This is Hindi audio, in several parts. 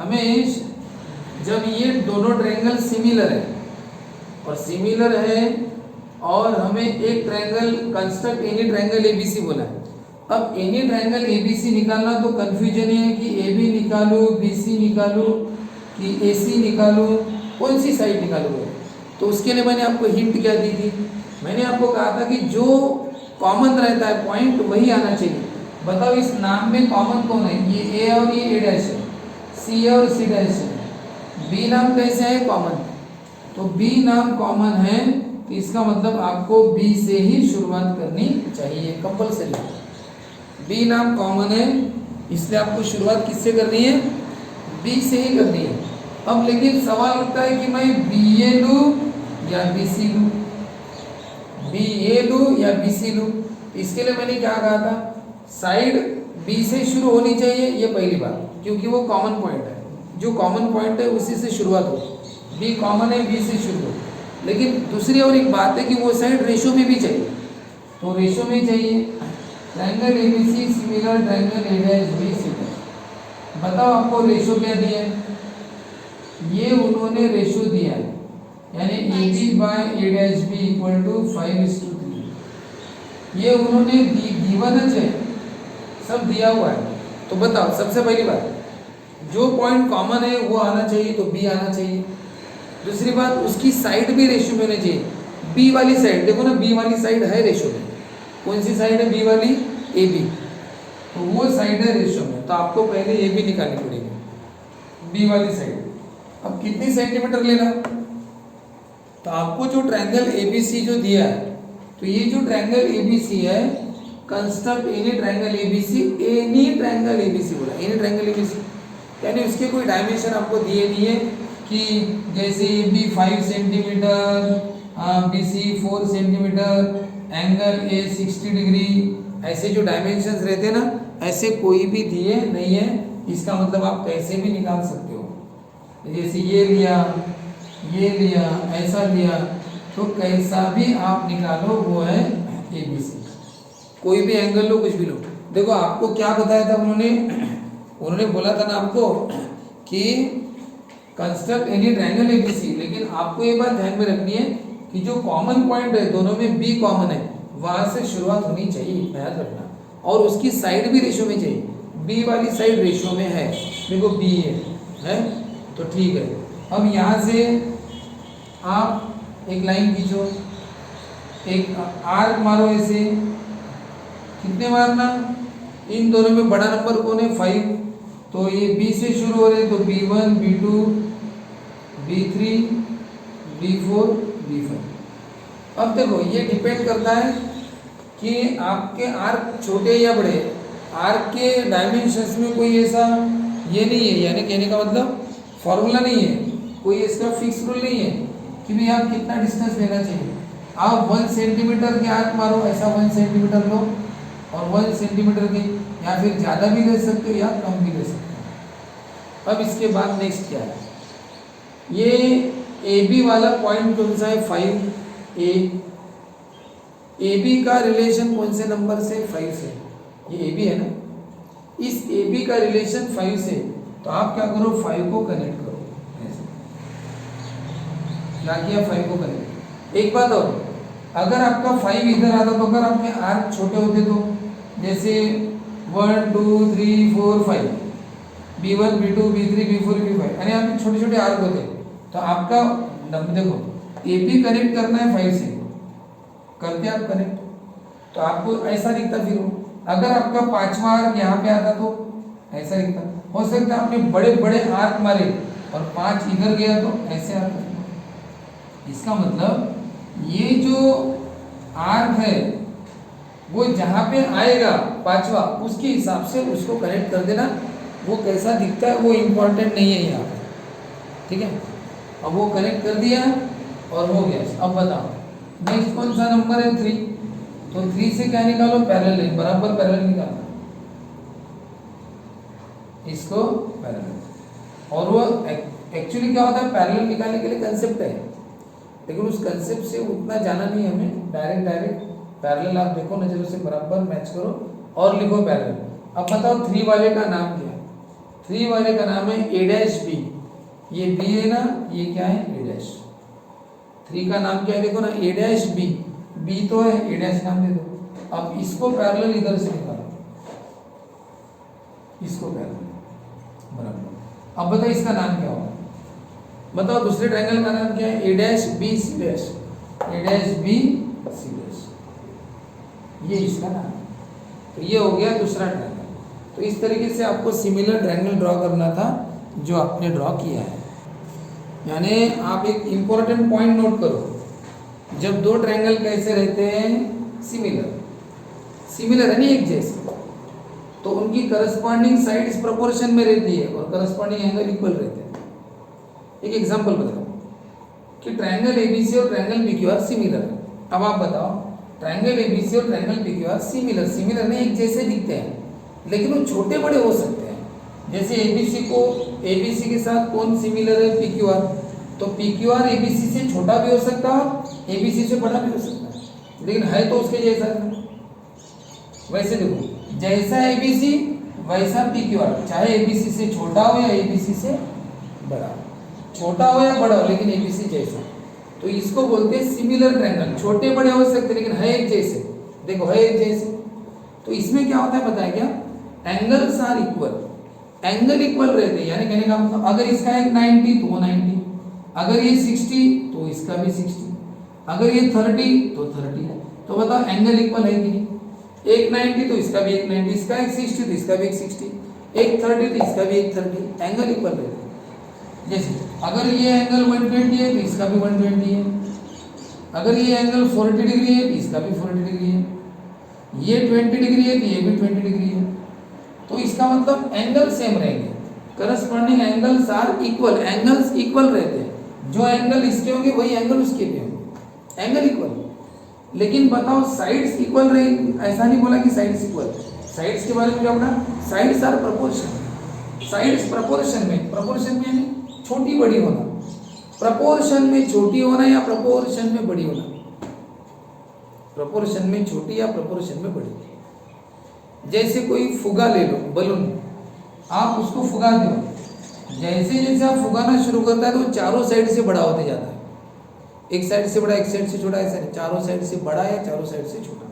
हमें जब ये दोनों ट्रायंगल सिमिलर है और सिमिलर है और हमें एक triangle construct any triangle ABC बोला है। अब एनी ट्रायंगल एबीसी निकालना तो कंफ्यूजन है कि एबी निकालूं, बीसी निकालूं कि एसी निकालूं, कौन सी साइड निकालूं। तो उसके लिए मैंने आपको हिंट क्या दी थी, मैंने आपको कहा था कि जो कॉमन रहता है पॉइंट वही आना चाहिए। बताओ इस नाम में कॉमन कौन है, ये ए और ये ए डैश है, सी और सी डैश है, बी नाम कैसे है कॉमन, तो बी नाम कॉमन है तो इसका मतलब आपको बी से ही शुरुआत करनी चाहिए कंपल्सरी। बी नाम कॉमन है इसलिए आपको शुरुआत किससे करनी है, बी से ही करनी है। अब लेकिन सवाल उठता है कि मैं बी ए लूँ या बी सी लूँ, बी ए लूँ या बी सी लूँ। इसके लिए मैंने क्या कहा था, साइड बी से शुरू होनी चाहिए, ये पहली बात, क्योंकि वो कॉमन पॉइंट है, जो कॉमन पॉइंट है उसी से शुरुआत हो, बी कॉमन है बी से शुरू हो। लेकिन दूसरी और एक बात है कि वो साइड रेशो में भी चाहिए, तो रेशो में चाहिए triangle ABC similar triangle A dash B C dash. बताओ आपको रेशो क्या दिया है, ये उन्होंने रेशो दिया है, यानी A B by A dash B equal to 5:3। ये उन्होंने गिवन है, सब दिया हुआ है। तो बताओ सबसे पहली बात, जो पॉइंट कॉमन है वो आना चाहिए तो बी आना चाहिए। दूसरी बात उसकी साइड भी रेशियो में होनी चाहिए, बी वाली साइड देखो ना, बी वाली साइड है रेशियो में, कौन सी साइड है, बी वाली ए बी, तो वो साइड है रेशियो में, तो आपको पहले ए बी निकालनी पड़ेगी बी वाली साइड। अब कितनी सेंटीमीटर लेना, तो आपको जो ट्रायंगल एबीसी जो दिया है, तो ये जो ट्रायंगल एबीसी है construct any triangle ABC, any triangle ABC बोला, एनी ट्रायंगल एबीसी, यानी उसके कोई डायमेंशन आपको दिए नहीं है कि जैसे A B 5 centimetre, B C 4 centimetre, angle A 60 degree, ऐसे जो डायमेंशंस रहते हैं ना, ऐसे कोई भी दिए नहीं है। इसका मतलब आप कैसे भी निकाल सकते हो, जैसे ये लिया, ये लिया, ऐसा लिया, तो कैसा भी आप निकालो वो है ए बी सी, कोई भी एंगल लो कुछ भी लो। देखो आपको क्या बताया था उन्होंने बोला था ना आपको कि कंस्ट्रक्ट एनी ट्रायंगल एबीसी, लेकिन आपको ये बात ध्यान में रखनी है कि जो कॉमन पॉइंट है दोनों में बी कॉमन है, वहां से शुरुआत होनी चाहिए, याद रखना, और उसकी साइड भी रेशियो में चाहिए, बी वाली साइड रेशियो में है, देखो बी है तो ठीक है। अब यहाँ से आप एक लाइन खींचो, एक आर्क मारो ऐसे, कितने मारना, इन दोनों में बड़ा नंबर कौन है 5, तो ये बी से शुरू हो रहे तो B1 B2 B3 B4 B5। अब देखो ये डिपेंड करता है कि आपके आर्क छोटे या बड़े, आर्क के डायमेंशंस में कोई ऐसा ये नहीं है, यानी कहने का मतलब फॉर्मूला नहीं है, कोई इसका फिक्स रूल नहीं है कि भाई आप कितना डिस्टेंस लेना चाहिए। आप 1 सेंटीमीटर के आर्क मारो, ऐसा 1 सेंटीमीटर लो और 1 सेंटीमीटर के, या फिर ज़्यादा भी ले सकते हो या कम भी ले सकते हो। अब इसके बाद नेक्स्ट क्या है, ये ए बी वाला पॉइंट कौन सा है 5, ए बी का रिलेशन कौन से नंबर से 5 से, ये ए बी है ना, इस ए बी का रिलेशन 5 से, तो आप क्या करो 5 को कनेक्ट करो, ऐसे क्या किया 5 को कनेक्ट। एक बात और, अगर आपका 5 इधर आता तो अगर आपके आर्क छोटे होते तो जैसे 1 2 3 4 5 B1 B2 B3 B4 B5, यानी आपके छोटे छोटे आर्क होते, तो आपका देखो ए बी कनेक्ट करना है 5 से, करते आप कनेक्ट, तो आपको ऐसा दिखता। फिर अगर आपका 5वां आर्क यहाँ पे आता तो ऐसा दिखता, हो सकता है आपने बड़े बड़े आर्क मारे और 5 इधर गया तो ऐसे आता। इसका मतलब ये जो आर्क है वो जहाँ पे आएगा 5वां, उसके हिसाब से उसको कनेक्ट कर देना, वो कैसा दिखता है वो इम्पोर्टेंट नहीं है यहाँ, ठीक है। अब वो कनेक्ट कर दिया और हो गया। अब बताओ नेक्स्ट कौन सा नंबर है 3, तो 3 से क्या निकालो, पैरेलल, बराबर पैरेलल निकालना इसको पैरेलल। और वो एक्चुअली क्या होता है, पैरेलल निकालने के लिए कंसेप्ट है, लेकिन उस कंसेप्ट से उतना जाना नहीं हमें, डायरेक्ट पैरेलल आप देखो नजर से बराबर मैच करो और लिखो पैरेलल। अब बताओ 3 वाले का नाम क्या है, 3 वाले का नाम है ए डैश बी, ये बी है ना, ये क्या है ए डैश। 3 का नाम क्या है देखो ना, ए डैश बी, बी तो है, ए डैश नाम दे दो। अब इसको पैरेलल इधर से निकालो, इसको पैरेलल बराबर। अब बताओ इसका नाम क्या होगा, बताओ दूसरे ट्रायंगल का नाम क्या है, ए डैश बी सी डैश, ए डैश बी सी डैश, ये इसका नाम है। तो ये हो गया दूसरा ट्रायंगल। तो इस तरीके से आपको सिमिलर ट्रायंगल ड्रॉ करना था जो आपने ड्रॉ किया है। यानी आप एक इम्पोर्टेंट पॉइंट नोट करो, जब दो ट्रायंगल कैसे रहते हैं, सिमिलर, सिमिलर है नहीं एक जैसे, तो उनकी करस्पॉन्डिंग साइड इस प्रोपोर्शन में रहती है और करस्पॉन्डिंग एंगल इक्वल रहते हैं। एक एग्जांपल बताओ कि ट्रायंगल एबीसी और ट्रायंगल पीक्यूआर सिमिलर है। अब आप बताओ ट्रायंगल एबीसी और ट्रायंगल पीक्यूआर सिमिलर, सिमिलर नहीं एक जैसे दिखते हैं, लेकिन वो छोटे बड़े हो सकते हैं। जैसे एबीसी को, एबीसी के साथ कौन सिमिलर है, पीक्यूआर, तो पीक्यूआर एबीसी से छोटा भी हो सकता है, एबीसी से बड़ा भी हो सकता है, लेकिन है तो उसके जैसा है। वैसे देखो, जैसा एबीसी वैसा पीक्यूआर, चाहे एबीसी से छोटा हो या एबीसी से बड़ा, छोटा हो या बड़ा हो, लेकिन एबीसी जैसा, तो इसको बोलते हैं सिमिलर ट्रायंगल। छोटे बड़े हो सकते लेकिन है एक जैसे, देखो है एक जैसे। तो इसमें क्या होता है पता है क्या, angles are equal, angle equal रहते हैं। यानी कहने का मतलब अगर इसका एक 90 तो वो 90, अगर ये 60 तो इसका भी 60, अगर ये 30 तो 30। तो बताओ एंगल इक्वल है कि नहीं, एक 90 तो इसका भी एक 90, इसका एक 60 तो इसका भी एक 60, एक 30 तो इसका भी एक 30, एंगल इक्वल रहते हैं। जैसे अगर ये एंगल 120 है तो इसका भी 120 है, अगर ये एंगल 40 डिग्री है तो इसका भी 40 डिग्री है, ये 20 डिग्री है तो ये भी 20 डिग्री है। तो इसका मतलब एंगल सेम रहेंगे, corresponding angles are equal, angles equal रहते हैं। जो एंगल इसके होंगे वही एंगल उसके भी होंगे, एंगल इक्वल। लेकिन बताओ साइड्स इक्वल रहेंगी, ऐसा नहीं बोला कि साइड्स इक्वल। साइड्स के बारे में क्या बोला, sides are proportion, sides proportion में, प्रोपोर्शन में यानी छोटी बड़ी होना, प्रोपोर्शन में छोटी होना या प्रोपोर्शन में बड़ी होना, प्रोपोर्शन में छोटी या प्रोपोर्शन में बड़ी। जैसे कोई फुगा ले लो, बलून, आप उसको फुगा दो, जैसे जैसे आप फुगाना शुरू करता है तो वो चारों साइड से बड़ा होते जाता है, एक साइड से बड़ा एक साइड से छोटा, ऐसा नहीं, चारों साइड से बड़ा या चारों साइड से छोटा,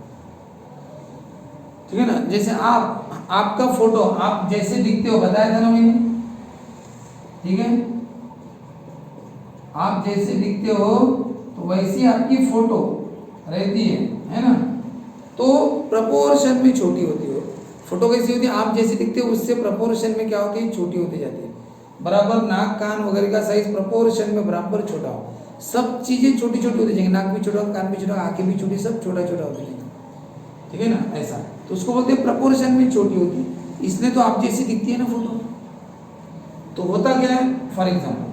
ठीक है ना। जैसे आपका फोटो, आप जैसे दिखते हो बताया था ना मैंने, ठीक है, आप जैसे दिखते हो तो वैसी आपकी फोटो रहती है ना। तो प्रपोर्शन में छोटी होती हो, फोटो कैसी होती है, आप जैसे दिखते हो उससे प्रपोर्शन में क्या होती है, छोटी होती जाती है। बराबर नाक कान वगैरह का साइज प्रपोर्शन में बराबर छोटा हो, सब चीजें छोटी छोटी होती जाएंगी, नाक भी छोटा, कान भी छोटा, आंखें भी छोटी, सब छोटा छोटा होते जाएंगे, ठीक है ना। ऐसा तो उसको बोलते हैं प्रपोर्शन में छोटी होती है, इसलिए तो आप जैसी दिखती है ना फोटो। तो होता क्या है, फॉर एग्जाम्पल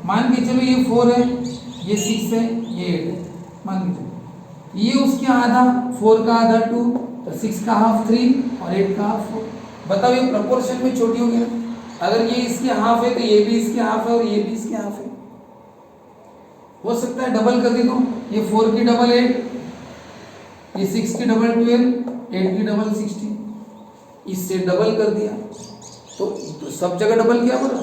मान के चलो ये 4 है, ये 6 है, ये 8 है, मान के चलो ये उसके आधा, 4 का आधा 2, तो 6 का हाफ 3 और 8 का हाफ 4। बताओ ये प्रपोर्शन में छोटी होगी ना। अगर ये इसके हाफ है तो ये भी इसके हाफ है और ये भी इसके हाफ है। हो सकता है डबल कर दी, तो ये 4 की डबल 8, ये 6 की डबल 12, 8 की डबल 16, इससे डबल कर दिया तो सब जगह डबल किया बोला,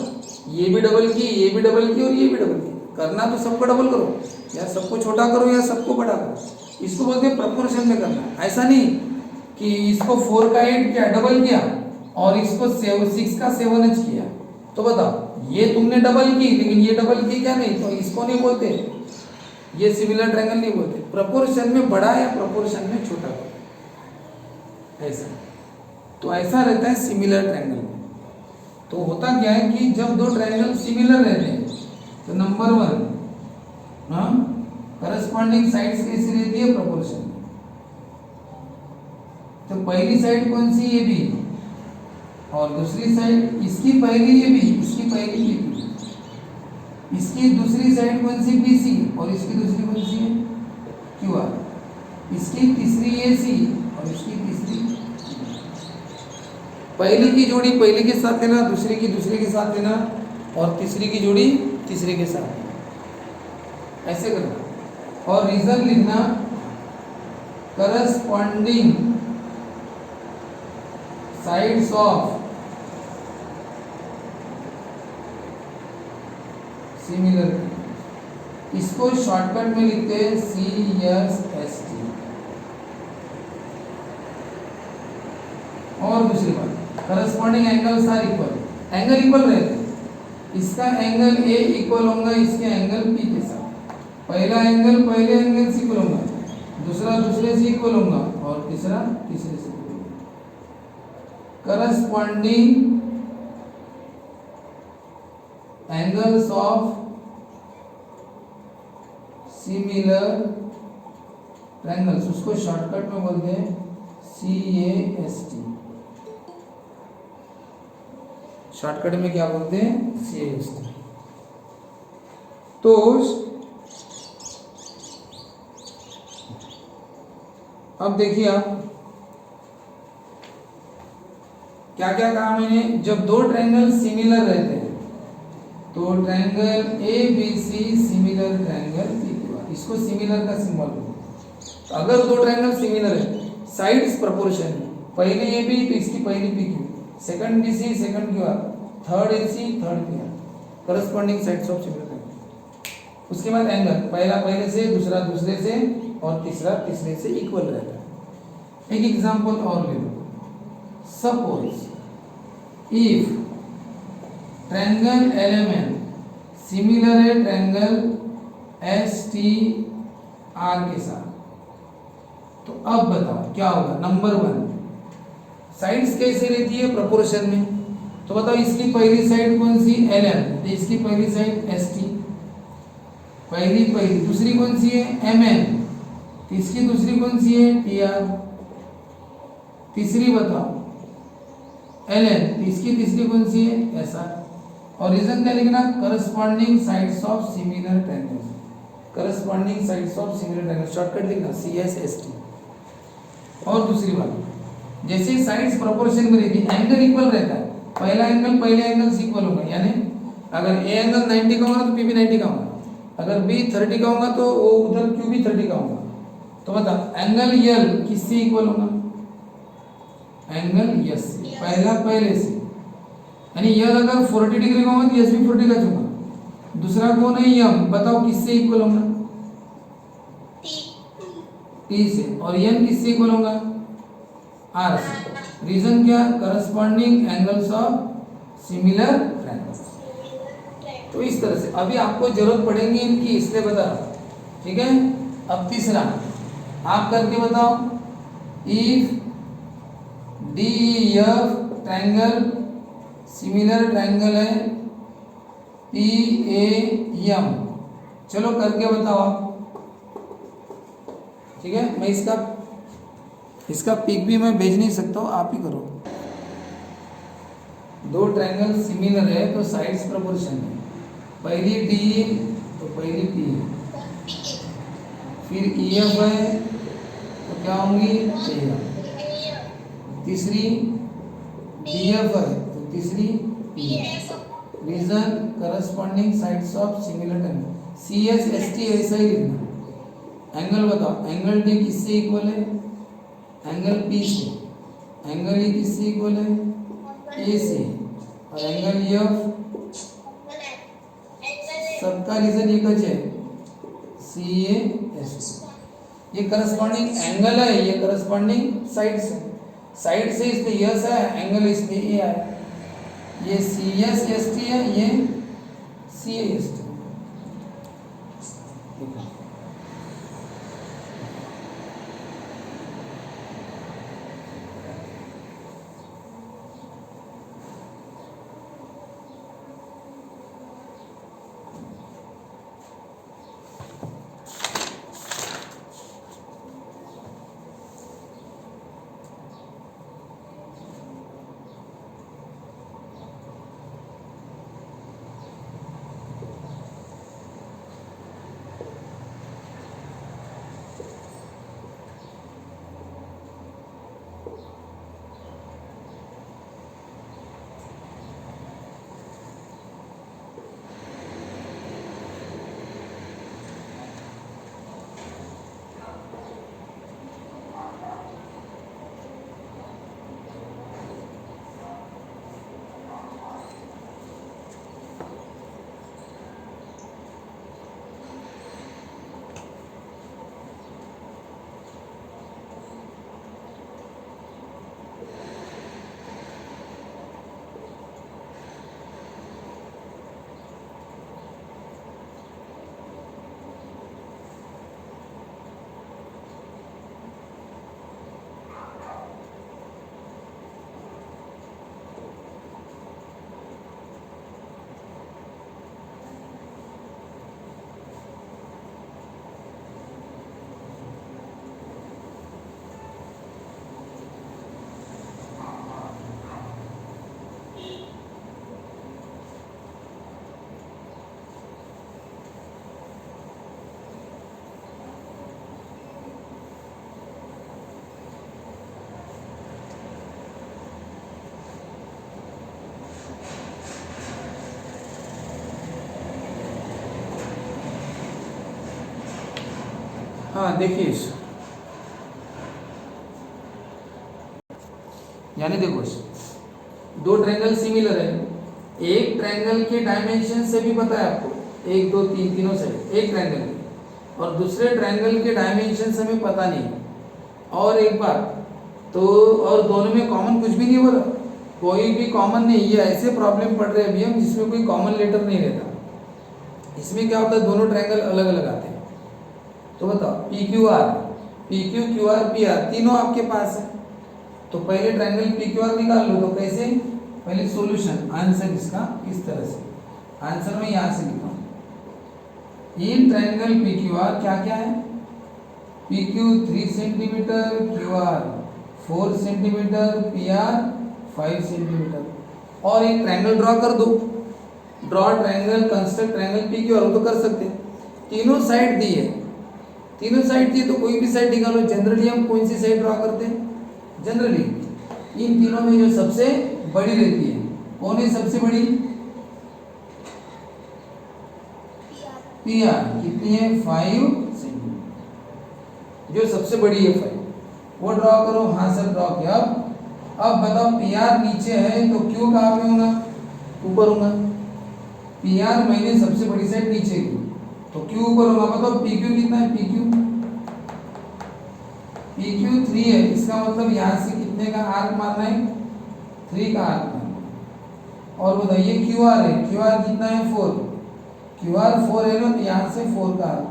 ये भी डबल की, ये भी डबल की और ये भी डबल की। करना तो सबको डबल करो, या सबको छोटा करो या सबको बड़ा करो, इसको बोलते हैं प्रपोर्शन में करना। ऐसा नहीं कि इसको 4 का 8 किया, डबल किया, और इसको 6 का 7h किया। तो बताओ ये तुमने डबल की लेकिन ये डबल की क्या नहीं, तो इसको नहीं बोलते, ये सिमिलर ट्रायंगल नहीं बोलते। प्रपोर्शन में बड़ा या प्रपोर्शन में छोटा, ऐसा। तो ऐसा रहता है सिमिलर ट्रायंगल। तो होता क्या है कि जब दो ट्रायंगल सिमिलर रहते हैं तो नंबर 1 करस्पॉन्डिंग साइड्स कैसी रहती है, प्रोपोर्शन। तो पहली साइड कौन सी, ये भी, और दूसरी साइड इसकी पहली ये भी, इसकी पहली ये भी, इसकी दूसरी साइड कौन सी, BC, और इसकी दूसरी कौन सी है, QR, इसकी तीसरी AC और इसकी तीसरी। पहली की जोड़ी पहली के साथ लेना, दूसरी की दूसरे के साथ लेना, और तीसरी की जोड़ी तीसरे के साथ लेना, ऐसे करना। और रीजन लिखना, करस्पॉन्डिंग साइड्स ऑफ सिमिलर, इसको शॉर्टकट में लिखते हैं CSST। और दूसरी बात, corresponding angles are equal, angle equal रहते हैं, इसका एंगल A इक्वल होगा इसके एंगल P के साथ, पहला एंगल पहले एंगल से इक्वल होगा, दूसरा दूसरे से इक्वल होगा और तीसरा तीसरे से इक्वल होगा। Corresponding angles of similar triangles, उसको शॉर्टकट में बोलते हैं CAST। शॉर्टकट में क्या बोलते हैं? CAST। तो अब देखिए आप क्या क्या कहा मैंने, जब दो ट्रायंगल सिमिलर रहते हैं तो ट्रायंगल ABC सिमिलर ट्रायंगल, इसको सिमिलर का सिंबल हो। तो अगर दो ट्रायंगल सिमिलर है, साइड्स प्रोपोर्शन, पहली AB तो इसकी पहली PQ, second BC second QR, third AC third PR, corresponding sides of similar triangle. उसके बाद एंगल, पहला पहले से, दूसरा दूसरे से और तीसरा तीसरे से इक्वल रहता है। एक एग्जांपल और ले लो, suppose if triangle LMN similar है ट्रायंगल STR के साथ, तो अब बताओ क्या होगा। नंबर 1, साइड्स कैसे रहती है? प्रोपोर्शन में। तो बताओ इसकी पहली साइड कौन सी? LM, तो इसकी पहली साइड ST, पहली दूसरी कौन सी है? MN, तो इसकी दूसरी कौन सी है? TR, तीसरी बताओ LN, तो इसकी तीसरी कौन सी है? SR। और रीजन क्या लिखना? Corresponding sides of similar triangles, corresponding sides of similar triangle, shortcut लिखना CSST। और दूसरी बात, जैसे साइड्स प्रोपोर्शन में रहती है, एंगल इक्वल रहता है, पहला एंगल पहले एंगल से इक्वल होगा, यानी अगर A एंगल 90 का होगा तो P भी 90 का होगा, अगर B 30 का होगा तो वो उधर Q भी 30 का होगा। तो बता एंगल L किससे इक्वल होगा? एंगल S से, पहला पहले से, यानी L अगर 40 डिग्री का होगा तो S भी 40 का होगा। दूसरा कौन है? M, बताओ किससे इक्वल होगा? T से। और N किससे इक्वल होगा? R से। रीजन क्या? Corresponding angles of similar triangles. तो इस तरह से अभी आपको जरूरत पड़ेगी इनकी, इसलिए बता रहा हूं, ठीक है। अब तीसरा आप करके बताओ, if DEF triangle similar triangle है PAM, चलो करके बताओ आप, ठीक है। मैं इसका पिक भी मैं भेज नहीं सकता हूँ, आप ही करो। दो ट्रायंगल सिमिलर है तो साइड्स प्रोपोर्शन है, पहली D तो पहली P है, फिर EF है तो क्या होंगी? AM, तीसरी DF है तो तीसरी P है। Reason corresponding sides of similar triangle, CSST ऐसा ही लिखना। एंगल बताओ, एंगल D किससे इक्वल है? एंगल P से। एंगल E किससे इक्वल है? A से। और एंगल F सबका रीजन एक है, CAST। ये करस्पॉन्डिंग एंगल है, ये करस्पॉन्डिंग साइड से, साइड से इसलिए यस है, एंगल इसलिए ए है। ये CSST है, ये CAST। हाँ देखिए, यानी देखो दो ट्रायंगल सिमिलर है, एक ट्रायंगल के डायमेंशन से भी पता है आपको, 1 2 3 तीनों साइड एक ट्रायंगल के, और दूसरे ट्रायंगल के डायमेंशन से हमें पता नहीं है। और एक बात तो, और दोनों में कॉमन कुछ भी नहीं हो रहा, कोई भी कॉमन नहीं। ये ऐसे प्रॉब्लम पढ़ रहे हैं अभी हम जिसमें कोई कॉमन लेटर नहीं रहता। इसमें क्या होता है, दोनों ट्रायंगल अलग अलग आते हैं। तो बताओ P Q are, P Q Q R P R तीनों आपके पास है। तो पहले ट्रायंगल पी क्यू आर निकाल लो। तो कैसे, पहले सॉल्यूशन आंसर इसका इस तरह से, आंसर में यहां से लिखा in triangle P Q are क्या क्या है, P Q 3 centimetre, Q R 4 centimetre, P R 5 centimetre. और एक ट्रायंगल ड्रॉ कर दो, draw triangle, construct triangle P Q are, तो कर सकते हैं। तीनों साइड दी है, तीनों साइड दी तो कोई भी साइड निकालो। जनरली हम कौन सी साइड ड्रॉ करते हैं, जनरली इन तीनों में जो सबसे बड़ी रहती है, कौन है सबसे बड़ी, पी आर कितनी है 5 सेंटीमीटर, जो सबसे बड़ी है 5, वो ड्रॉ करो। हाँ सर ड्रॉ किया। अब बताओ पी आर नीचे है तो क्यू कहाँ पे होगा, ऊपर होगा। पी आर मैंने सबसे बड़ी साइड नीचे की, तो क्यू ऊपर होगा। बताओ पी क्यू कितना है, पी क्यू 3 है, इसका मतलब यहाँ से कितने का आर्क मारना है, 3 का आर्क मारना है। और बताइए क्यू आर है, क्यू आर कितना है 4, क्यू आर 4 है ना, तो यहाँ से 4 का आर्क,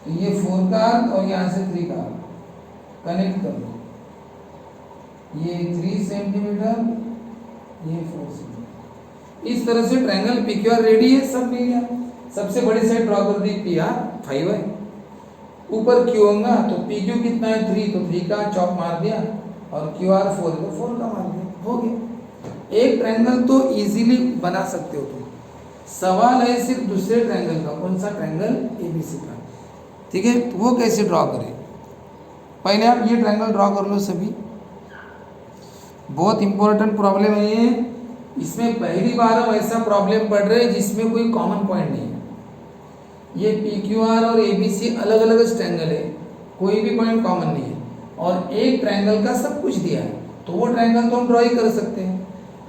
तो ये 4 का आर्क और यहाँ से 3 का आर्क कनेक्ट कर दो। ये 3 सेंटीमीटर, ये 4 सेंटीमीटर। इस तरह से triangle P Q are ready है, सब मिल गया। सबसे बड़ी साइड ड्रॉ कर दी, पी आर 5 है, ऊपर क्यू होगा तो पी क्यू कितना है 3, तो 3 का चौक मार दिया, और क्यू आर 4 है तो 4 का मार दिया, हो गया। एक ट्रायंगल तो इजीली बना सकते हो तुम। सवाल है सिर्फ दूसरे ट्रायंगल का, कौन सा ट्रायंगल, एबीसी का, ठीक है। तो वो कैसे ड्रॉ करें, पहले आप ये ट्रायंगल ड्रॉ कर लो सभी। बहुत इंपॉर्टेंट प्रॉब्लम है ये, इसमें पहली बार हम ऐसा प्रॉब्लम पढ़ रहे हैं जिसमें कोई कॉमन पॉइंट नहीं है। ये पी क्यू आर और ए बी सी अलग अलग ट्रायंगल है, कोई भी पॉइंट कॉमन नहीं है, और एक ट्रायंगल का सब कुछ दिया है, तो वो ट्रायंगल तो हम ड्रॉ ही कर सकते हैं।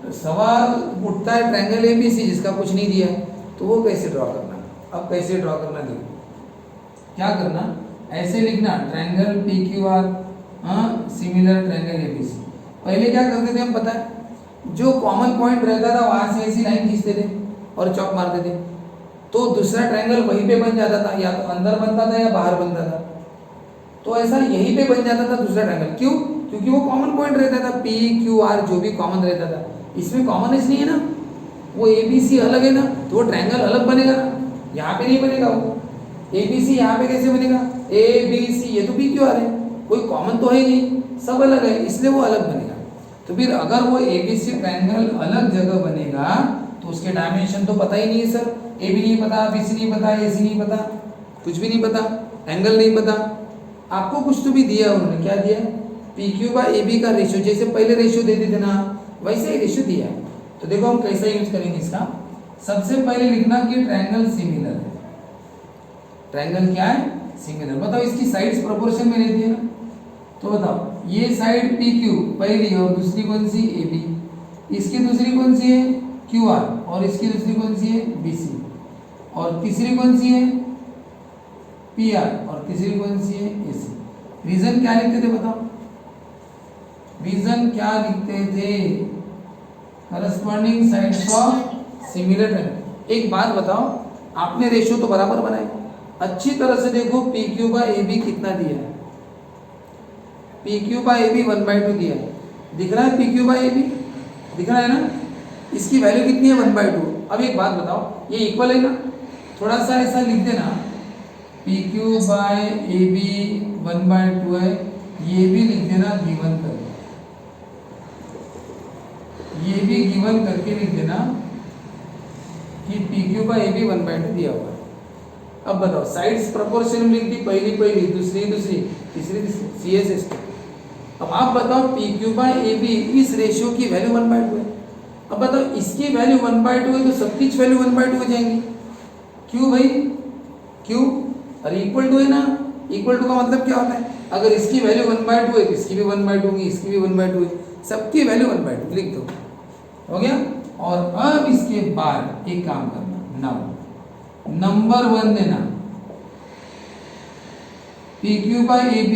तो सवाल उठता है ट्रायंगल ए बी सी जिसका कुछ नहीं दिया है, तो वो कैसे ड्रॉ करना। अब कैसे ड्रॉ करना देखो, क्या करना, ऐसे लिखना triangle P Q R similar triangle A B C. पहले क्या करते थे हम, पता है, जो कॉमन पॉइंट रहता था वहां से ऐसी लाइन खींचते थे और चौक मारते थे, तो दूसरा ट्रायंगल वहीं पे बन जाता था, या तो अंदर बनता था या बाहर बनता था। तो ऐसा यहीं पे बन जाता था दूसरा ट्रायंगल, क्यों, क्योंकि वो कॉमन पॉइंट रहता था, पी क्यू आर जो भी कॉमन रहता था। इसमें कॉमनेस नहीं है ना, वो ए बी सी अलग है ना, तो वो ट्रायंगल अलग बनेगा ना, यहाँ पे नहीं बनेगा वो। ए बी सी यहाँ पे कैसे बनेगा, ए बी सी, ये तो पी क्यू आर है, कोई कॉमन तो है ही नहीं, सब अलग है, इसलिए वो अलग बनेगा। तो फिर अगर वो ए बी सी ट्रायंगल अलग जगह बनेगा तो उसके डायमेंशन तो पता ही नहीं है सर, ए बी नहीं पता, बी सी नहीं पता, ए सी नहीं पता, कुछ भी नहीं पता, एंगल नहीं पता। आपको कुछ तो भी दिया उन्होंने, क्या दिया, P Q by A B का रेशियो, जैसे पहले रेशियो देते थे ना वैसे ही रेशियो दिया है। तो देखो हम कैसा यूज करेंगे इसका। सबसे पहले लिखना कि ट्रायंगल सिमिलर है, ट्रायंगल क्या है, सिमिलर। बताओ इसकी साइड्स प्रोपोर्शन में रहती है ना, तो बताओ ये साइड पी क्यू पहली और दूसरी कौन सी, ए बी, इसकी दूसरी कौन सी है, क्यू आर, और इसकी दूसरी कौन सी है, बी सी, और तीसरी कौन सी है, पी आर, और तीसरी कौन सी है, ए सी। रीजन क्या लिखते थे बताओ, रीजन क्या लिखते थे, corresponding sides of similar triangle. एक बात बताओ, आपने रेशियो तो बराबर बनाए, अच्छी तरह से देखो P Q by A B कितना दिया है, P Q by A B 1/2 दिया है, दिख रहा है, P Q by A B दिख रहा है ना, इसकी वैल्यू कितनी है 1/2। अब एक बात बताओ, ये इक्वल है ना, थोड़ा सा ऐसा लिख देना, P Q by A B 1/2 है, ये भी लिख देना गिवन करके, ये भी गिवन करके लिख देना कि P Q by A B 1/2 दिया हुआ है। अब बताओ साइड्स प्रोपोर्शन में लिख दी, पहली पहली, दूसरी दूसरी, तीसरी तीसरी, सी एस एस। अब आप बताओ P Q by A B इस रेशियो की वैल्यू 1/2 है। अब बताओ इसकी वैल्यू 1/2 है तो सबकी वैल्यू 1/2 हो जाएंगी, क्यों भाई, क्यों, अरे इक्वल टू है ना, इक्वल टू का मतलब क्या होता है, अगर इसकी वैल्यू 1/2 है तो इसकी भी 1/2 होगी, इसकी भी 1/2 है, सबकी वैल्यू 1/2 लिख दो, हो गया। और अब इसके बाद एक काम करना, नाउ नंबर 1 देना, PQ बाय AB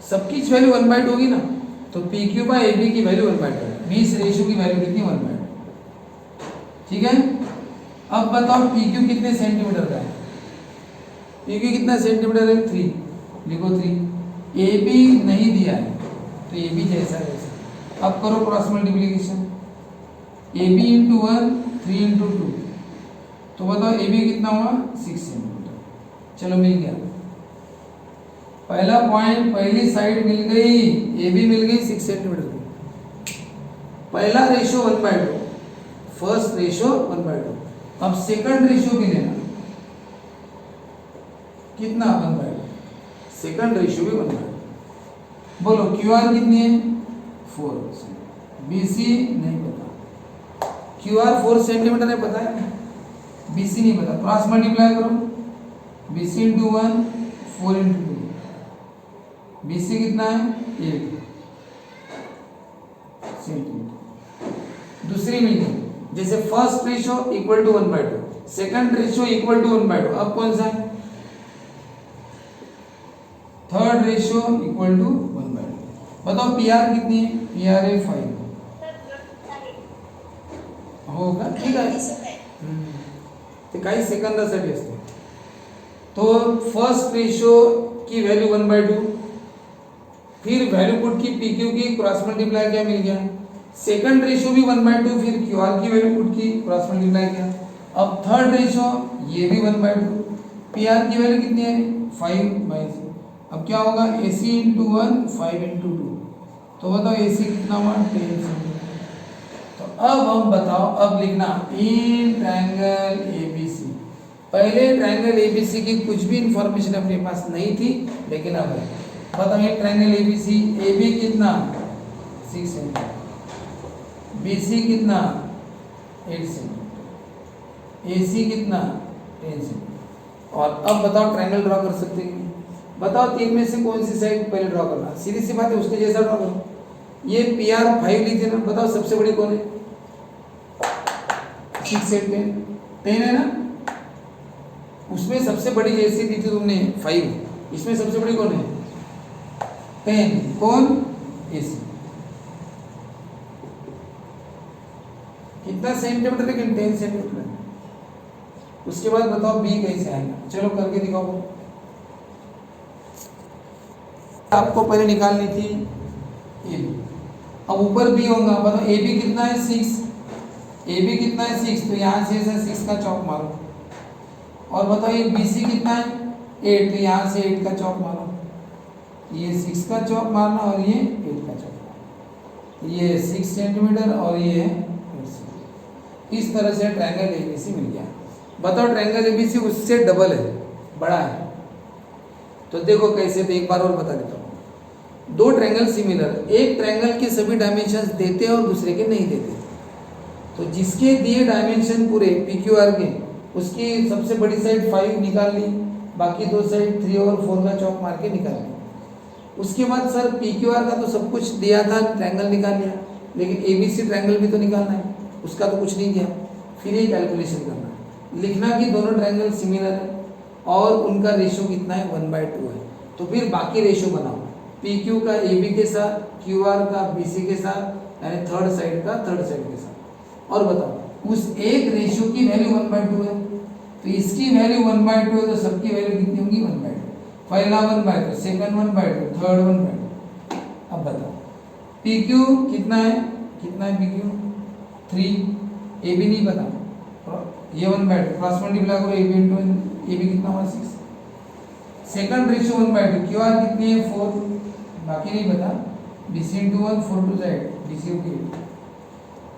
सबकी वैल्यू 1/2 होगी ना, तो PQ बाय AB की वैल्यू 1/2 है, इस रेशियो की वैल्यू कितनी 1/2, ठीक है। अब बताओ PQ कितने सेंटीमीटर का है, PQ कितना सेंटीमीटर है, 3, लिखो 3। AB नहीं दिया है तो AB जैसा वैसा। अब करो cross multiplication, AB into 1 3 into 2, तो बताओ AB कितना हुआ 6 सेंटीमीटर। चलो मिल गया, पहला पॉइंट, पहली साइड मिल गई, AB मिल गई 6 सेंटीमीटर की। पहला रेशियो 1/2, फर्स्ट रेशियो 1/2। अब सेकंड रेशियो भी लेना, कितना 1/2, सेकंड रेशियो भी 1/2। बोलो QR कितनी है 4, BC नहीं पता, QR 4 सेंटीमीटर है पता है, BC नहीं पता, क्रॉस मल्टीप्लाई करो, BC इंटू 1 4 इंटू 2, BC कितना है 8 सेंटीमीटर। दूसरी मिल गई, जैसे first ratio equal to 1/2, second ratio equal to 1/2, अब कौन सा है, थर्ड रेशियो इक्वल टू 1/2। बताओ PR कितनी है, PR है 5, होगा ठीक आहे, ते काही सेकंदासाठी असते। तो फर्स्ट रेशियो की वैल्यू 1/2, फिर वैल्यू पुट की PQ की, क्रॉस मल्टीप्लाई किया मिल गया, सेकंड रेशियो भी 1/2, फिर QR की वैल्यू पुट की, क्रॉस मल्टीप्लाई किया। अब थर्ड रेशियो ये भी 1/2, PR की वैल्यू कितनी है 5/6। अब क्या होगा AC इंटू 1 5 इंटू 2, तो बताओ AC कितना हुआ 10 सेंटीमीटर। तो अब हम बताओ, अब लिखना इन ट्रायंगल ABC। पहले ट्रायंगल ABC की कुछ भी इंफॉर्मेशन अपने पास नहीं थी, लेकिन अब है। बताओ ये ट्रायंगल ABC, AB कितना 6 सेंटीमीटर, BC कितना 8 सेंटीमीटर, AC कितना 10 सेंटीमीटर। और अब बताओ ट्रायंगल ड्रॉ कर सकते हैं, बताओ तीन में से कौन सी साइड पहले ड्रॉ करना, सीधी सी बात है, उसके जैसा ड्रॉ करो। ये PR 5 ली थी ना, बताओ सबसे बड़ी कौन है, 6 से 10 है ना, उसमें सबसे बड़ी जैसी दी थी तुमने 5, इसमें सबसे बड़ी कौन है 10, कौन AC। कितना सेंटीमीटर, लेकिन 10 सेंटीमीटर। उसके बाद बताओ B कैसे आएगा, चलो करके दिखाओ। आपको पहले निकालनी थी AB, अब ऊपर B होगा, बताओ AB कितना है 6, AB कितना है 6, तो यहाँ से 6 का चौक मारो। और बताओ ये BC कितना है 8, तो यहाँ से 8 का चौक मारो, ये 6 का चौक मारना और ये 8 का चौक, ये 6 सेंटीमीटर और ये 8। इस तरह से ट्रायंगल ABC मिल गया। बताओ ट्रायंगल ABC उससे डबल है, बड़ा है, तो देखो कैसे, तो एक बार और बता देता हूँ। दो ट्रायंगल सिमिलर, एक ट्रायंगल के सभी डायमेंशंस देते हैं और दूसरे के नहीं देते, तो जिसके दिए डायमेंशन पूरे PQR के, उसकी सबसे बड़ी साइड 5 निकाल ली, बाकी दो साइड 3 और 4 का चौक मार के निकाल ली। उसके बाद सर PQR का तो सब कुछ दिया था, ट्रायंगल निकाल लिया, लेकिन ABC ट्रायंगल भी तो निकालना है, उसका तो कुछ नहीं दिया, फिर ये कैलकुलेशन करना है, लिखना कि दोनों ट्रायंगल सिमिलर है और उनका रेशियो कितना है 1/2 है। तो फिर बाकी रेशियो बनाओ, PQ का AB के साथ, QR का BC के साथ, यानी थर्ड साइड का थर्ड साइड के साथ। और बताओ उस एक रेशियो की वैल्यू 1/2 है, तो इसकी वैल्यू 1/2 है, तो सबकी वैल्यू कितनी होगी 1/2। पहला 1/2, सेकंड 1/2, थर्ड 1/2। अब बताओ PQ कितना है, PQ 3, AB नहीं पता, ये 1/2, क्रॉस मल्टीप्लाई करो, AB इंटू AB कितना हुआ 6, सेकंड रेशियो 1/2, QR कितनी है 4, बाकी नहीं पता, BC into 1 4 to side, BC होगी,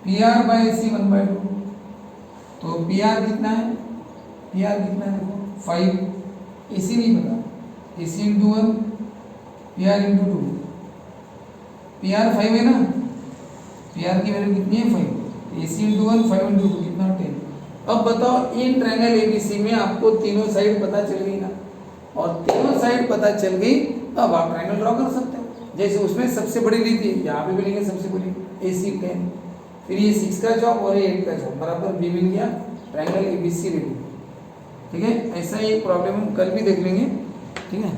PR बाय AC 1/2, तो PR कितना है देखो 5, AC नहीं पता, AC into 1 PR into 2, PR 5 है ना, PR की वैल्यू कितनी है 5, AC इंटू 1 5 इंटू 2 कितना 10। अब बताओ इन ट्रायंगल ABC में आपको तीनों साइड पता चल गई ना, और तीनों साइड पता चल गई, तो अब आप ट्रायंगल ड्रॉ कर सकते हो। जैसे उसमें सबसे बड़ी ली थी, यहाँ पे भी लेंगे सबसे बड़ी AC 10, फिर ये 6 का जॉब और ये 8 का जॉब बराबर बी मिल गया, ट्रायंगल ABC रेडी। ठीक है, ऐसा ही एक प्रॉब्लम हम कल भी देख लेंगे। ठीक है।